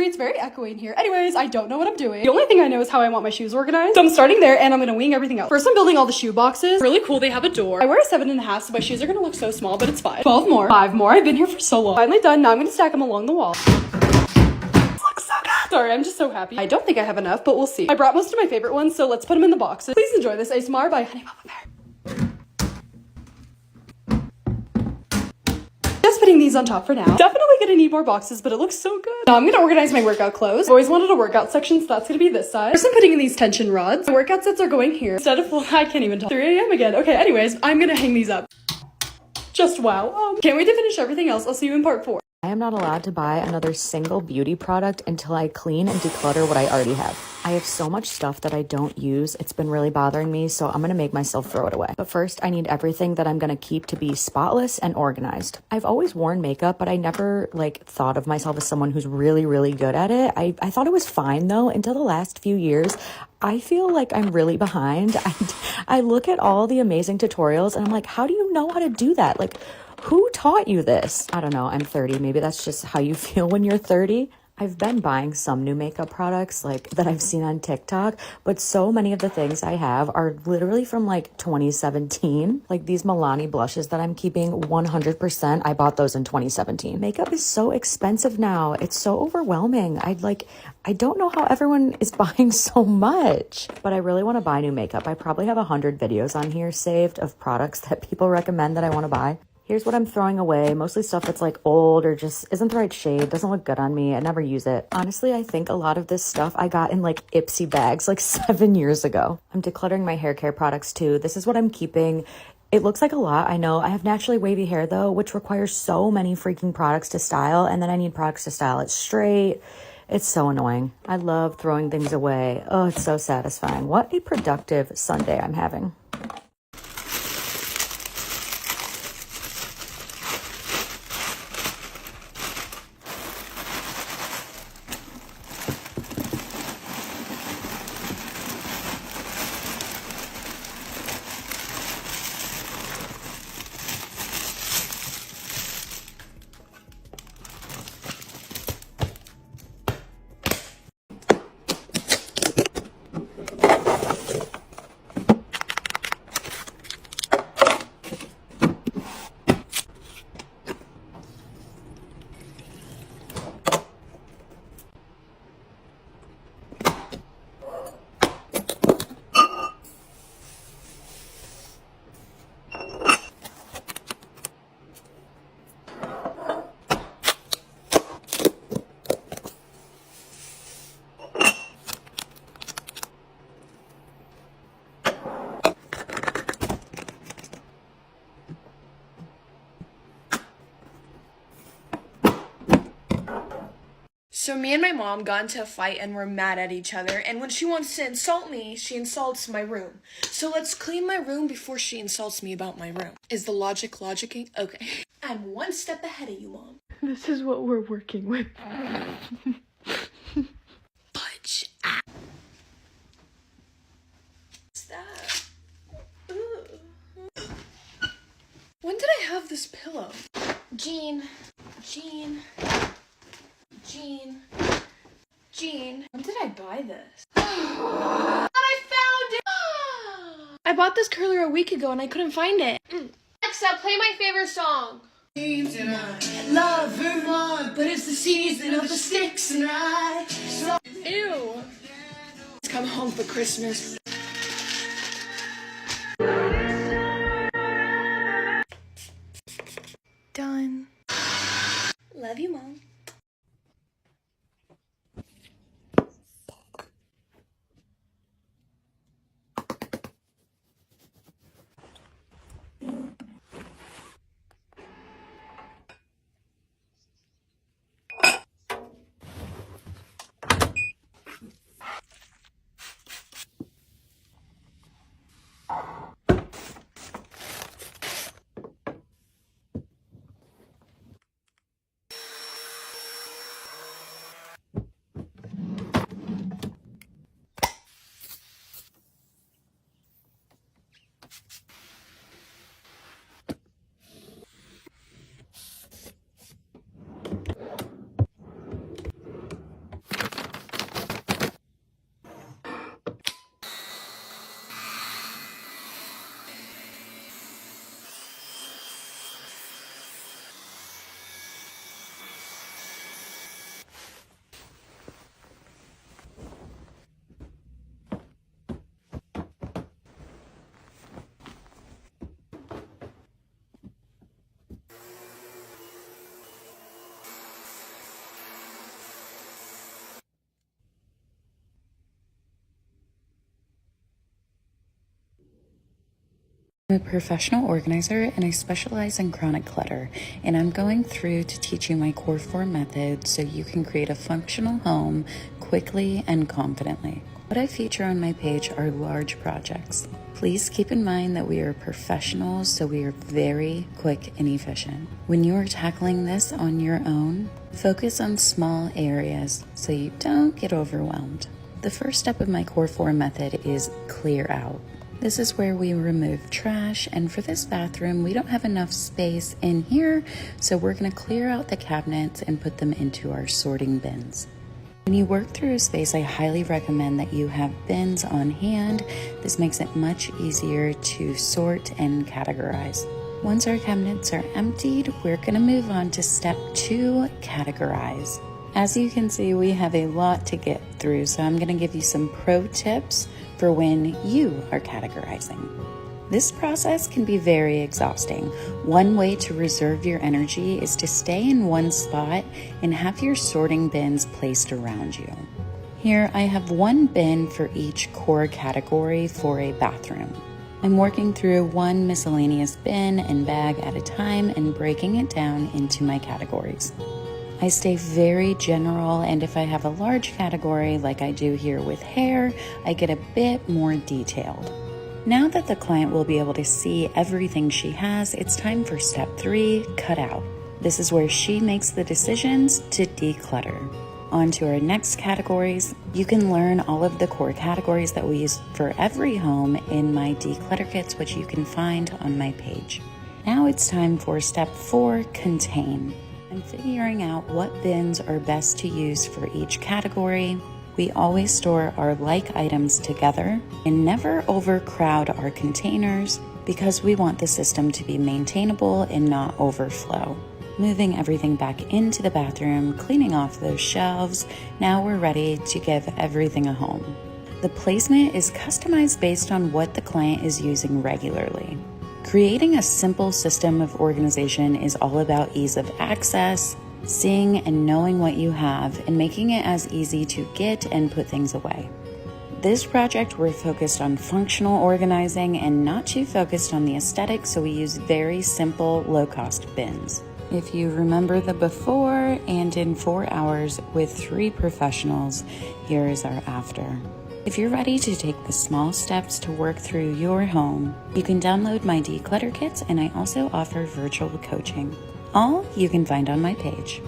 It's very echoey in here. Anyways, I don't know what I'm doing. The only thing I know is how I want my shoes organized. So I'm starting there and I'm gonna wing everything out. First, I'm building all the shoe boxes. Really cool, they have a door. I wear a 7.5, so my shoes are gonna look so small, but it's fine. 12 more, 5 more. I've been here for so long. Finally done. Now I'm gonna stack them along the wall. This looks so good. Sorry, I'm just so happy. I don't think I have enough, but we'll see. I brought most of my favorite ones, so let's put them in the boxes. Please enjoy this ASMR by Honey Papa Bear. Just putting these on top for now. Definitely gonna need more boxes, but it looks so good. Now I'm gonna organize my workout clothes. I've always wanted a workout section, so that's gonna be this side. First, I'm putting in these tension rods. My workout sets are going here. Instead of, well, I can't even talk. 3 a.m. again. Okay, anyways, I'm gonna hang these up. Just wow. Can't wait to finish everything else. I'll see you in part 4. I am not allowed to buy another single beauty product until I clean and declutter what I already have. I have so much stuff that I don't use. It's been really bothering me, so I'm gonna make myself throw it away. But first, I need everything that I'm gonna keep to be spotless and organized. I've always worn makeup, but I never thought of myself as someone who's really, really good at it. I thought it was fine though until the last few years. I feel like I'm really behind. I look at all the amazing tutorials and I'm like, how do you know how to do that? Who taught you this? I don't know, I'm 30. Maybe that's just how you feel when you're 30. I've been buying some new makeup products that I've seen on TikTok, but so many of the things I have are literally from 2017. These Milani blushes that I'm keeping 100%. I bought those in 2017. Makeup is so expensive now. It's so overwhelming. I don't know how everyone is buying so much, but I really want to buy new makeup. I probably have 100 videos on here saved of products that people recommend that I want to buy. Here's what I'm throwing away, mostly stuff that's old or just isn't the right shade, doesn't look good on me, I never use it. Honestly, I think a lot of this stuff I got in Ipsy bags 7 years ago. I'm decluttering my hair care products too. This is what I'm keeping. It looks like a lot, I know. I have naturally wavy hair though, which requires so many freaking products to style, and then I need products to style it straight. It's so annoying. I love throwing things away. Oh, it's so satisfying. What a productive Sunday I'm having. So me and my mom got into a fight and we're mad at each other, and when she wants to insult me, she insults my room. So let's clean my room before she insults me about my room. Is the logicking? Okay. I'm one step ahead of you, Mom. This is what we're working with. Budge. What's that? Ooh. When did I have this pillow? Jean. When did I buy this? I found it! I bought this curler a week ago and I couldn't find it. Alexa, play my favorite song. And I love Vermont, but it's the season of the sticks and I... Ew. come home for Christmas. Done. Love you, Mom. I'm a professional organizer and I specialize in chronic clutter, and I'm going through to teach you my core 4 method so you can create a functional home quickly and confidently. What I feature on my page are large projects. Please keep in mind that we are professionals, so we are very quick and efficient. When you are tackling this on your own, focus on small areas so you don't get overwhelmed. The first step of my core 4 method is clear out. This is where we remove trash, and for this bathroom, we don't have enough space in here, so we're gonna clear out the cabinets and put them into our sorting bins. When you work through a space, I highly recommend that you have bins on hand. This makes it much easier to sort and categorize. Once our cabinets are emptied, we're gonna move on to step 2, categorize. As you can see, we have a lot to get through, so I'm gonna give you some pro tips for when you are categorizing. This process can be very exhausting. One way to reserve your energy is to stay in one spot and have your sorting bins placed around you. Here I have one bin for each core category for a bathroom. I'm working through one miscellaneous bin and bag at a time and breaking it down into my categories. I stay very general, and if I have a large category like I do here with hair, I get a bit more detailed. Now that the client will be able to see everything she has, it's time for step 3, cut out. This is where she makes the decisions to declutter. On to our next categories. You can learn all of the core categories that we use for every home in my declutter kits, which you can find on my page. Now it's time for step 4, contain. I'm figuring out what bins are best to use for each category. We always store our like items together and never overcrowd our containers because we want the system to be maintainable and not overflow. Moving everything back into the bathroom, cleaning off those shelves, now we're ready to give everything a home. The placement is customized based on what the client is using regularly. Creating a simple system of organization is all about ease of access, seeing and knowing what you have, and making it as easy to get and put things away. This project, we're focused on functional organizing and not too focused on the aesthetics, so we use very simple, low-cost bins. If you remember the before and in 4 hours with 3 professionals, here is our after. If you're ready to take the small steps to work through your home, you can download my declutter kits, and I also offer virtual coaching. All you can find on my page.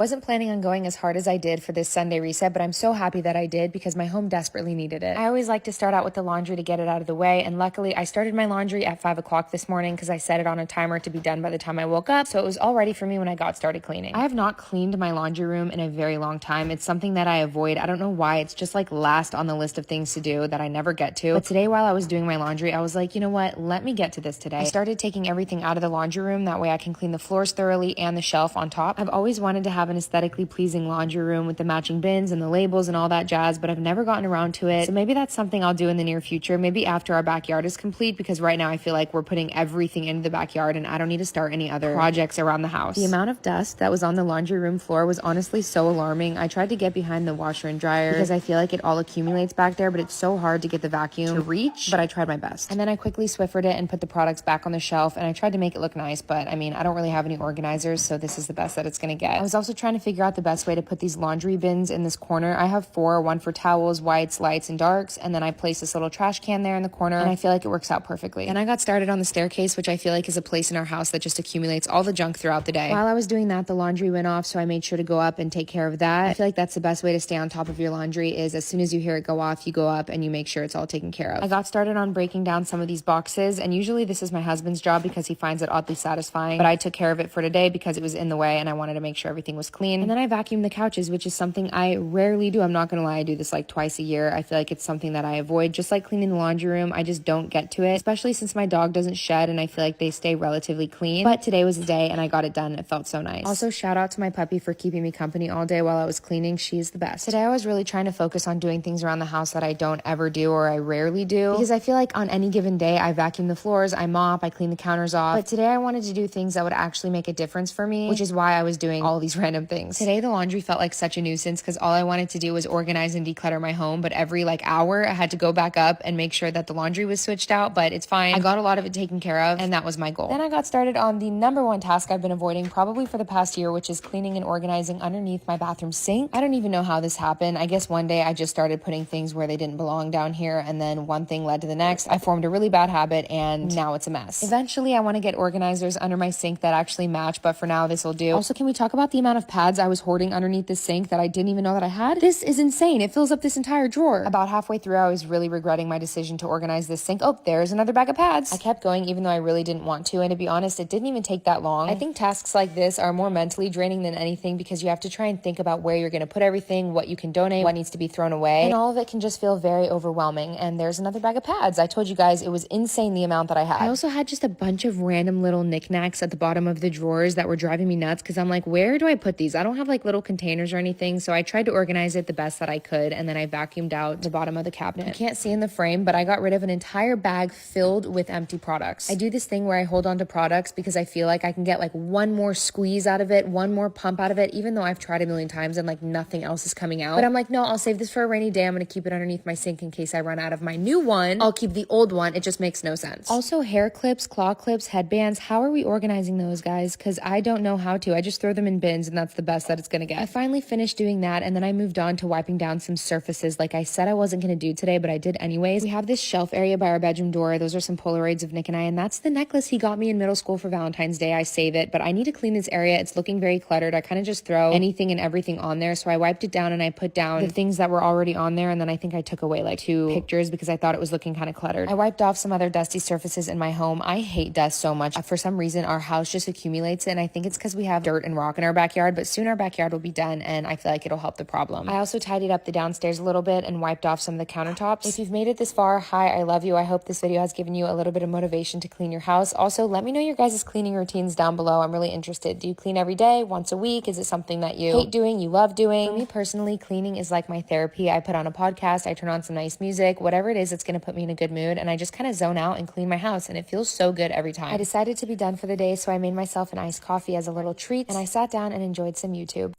Wasn't planning on going as hard as I did for this Sunday reset, but I'm so happy that I did because my home desperately needed it. I always like to start out with the laundry to get it out of the way, and luckily I started my laundry at 5 o'clock this morning because I set it on a timer to be done by the time I woke up, so it was all ready for me when I got started cleaning. I have not cleaned my laundry room in a very long time. It's something that I avoid. I don't know why. It's just like last on the list of things to do that I never get to. But today while I was doing my laundry, I was like, you know what? Let me get to this today. I started taking everything out of the laundry room. That way I can clean the floors thoroughly and the shelf on top. I've always wanted to have an aesthetically pleasing laundry room with the matching bins and the labels and all that jazz, but I've never gotten around to it. So maybe that's something I'll do in the near future, maybe after our backyard is complete, because right now I feel like we're putting everything into the backyard and I don't need to start any other projects around the house. The amount of dust that was on the laundry room floor was honestly so alarming. I tried to get behind the washer and dryer because I feel like it all accumulates back there, but it's so hard to get the vacuum to reach, but I tried my best. And then I quickly Swiffered it and put the products back on the shelf, and I tried to make it look nice, but I mean, I don't really have any organizers, so this is the best that it's gonna get. I was also trying to figure out the best way to put these laundry bins in this corner. I have 4, one for towels, whites, lights, and darks, and then I placed this little trash can there in the corner, and I feel like it works out perfectly. And I got started on the staircase, which I feel like is a place in our house that just accumulates all the junk throughout the day. While I was doing that, the laundry went off, so I made sure to go up and take care of that. I feel like that's the best way to stay on top of your laundry, is as soon as you hear it go off, you go up and you make sure it's all taken care of. I got started on breaking down some of these boxes, and usually this is my husband's job because he finds it oddly satisfying, but I took care of it for today because it was in the way and I wanted to make sure everything was clean. And then I vacuumed the couches, which is something I rarely do. I'm not gonna lie, I do this like twice a year. I feel like it's something that I avoid, just like cleaning the laundry room. I just don't get to it, especially since my dog doesn't shed and I feel like they stay relatively clean. But today was the day and I got it done. It felt so nice. Also, shout out to my puppy for keeping me company all day while I was cleaning. She's the best. Today I was really trying to focus on doing things around the house that I don't ever do or I rarely do, because I feel like on any given day I vacuum the floors, I mop, I clean the counters off. But today I wanted to do things that would actually make a difference for me, which is why I was doing all these random things. Today the laundry felt like such a nuisance because all I wanted to do was organize and declutter my home, but every like hour I had to go back up and make sure that the laundry was switched out, but it's fine. I got a lot of it taken care of, and that was my goal. Then I got started on the #1 task I've been avoiding probably for the past year, which is cleaning and organizing underneath my bathroom sink. I don't even know how this happened. I guess one day I just started putting things where they didn't belong down here, and then one thing led to the next. I formed a really bad habit and now it's a mess. Eventually I want to get organizers under my sink that actually match, but for now this will do. Also, can we talk about the amount of pads I was hoarding underneath the sink that I didn't even know that I had? This is insane. It fills up this entire drawer. About halfway through I was really regretting my decision to organize this sink. Oh, there's another bag of pads. I kept going even though I really didn't want to, and to be honest, it didn't even take that long. I think tasks like this are more mentally draining than anything because you have to try and think about where you're going to put everything, what you can donate, what needs to be thrown away, and all of it can just feel very overwhelming. And there's another bag of pads. I told you guys it was insane the amount that I had. I also had just a bunch of random little knickknacks at the bottom of the drawers that were driving me nuts because I'm like, where do I put these? I don't have like little containers or anything, so I tried to organize it the best that I could, and then I vacuumed out the bottom of the cabinet. You can't see in the frame, but I got rid of an entire bag filled with empty products. I do this thing where I hold on to products because I feel like I can get like one more squeeze out of it, one more pump out of it, even though I've tried a million times and like nothing else is coming out. But I'm like, no, I'll save this for a rainy day. I'm gonna keep it underneath my sink in case I run out of my new one. I'll keep the old one. It just makes no sense. Also, hair clips, claw clips, headbands. How are we organizing those, guys? Because I don't know how to. I just throw them in bins and that's the best that it's gonna get. I finally finished doing that, and then I moved on to wiping down some surfaces like I said I wasn't gonna do today, but I did anyways. We have this shelf area by our bedroom door. Those are some Polaroids of Nick and I, and that's the necklace he got me in middle school for Valentine's Day. I save it, but I need to clean this area. It's looking very cluttered. I kind of just throw anything and everything on there, so I wiped it down and I put down the things that were already on there, and then I think I took away like 2 pictures because I thought it was looking kind of cluttered. I wiped off some other dusty surfaces in my home. I hate dust so much. For some reason, our house just accumulates it, and I think it's because we have dirt and rock in our backyard, but soon our backyard will be done, and I feel like it'll help the problem. I also tidied up the downstairs a little bit and wiped off some of the countertops. If you've made it this far, hi, I love you. I hope this video has given you a little bit of motivation to clean your house. Also, let me know your guys' cleaning routines down below. I'm really interested. Do you clean every day, once a week? Is it something that you hate doing, you love doing? For me personally, cleaning is like my therapy. I put on a podcast, I turn on some nice music, whatever it is that's going to put me in a good mood, and I just kind of zone out and clean my house, and it feels so good every time. I decided to be done for the day, so I made myself an iced coffee as a little treat, and I sat down and enjoyed some YouTube.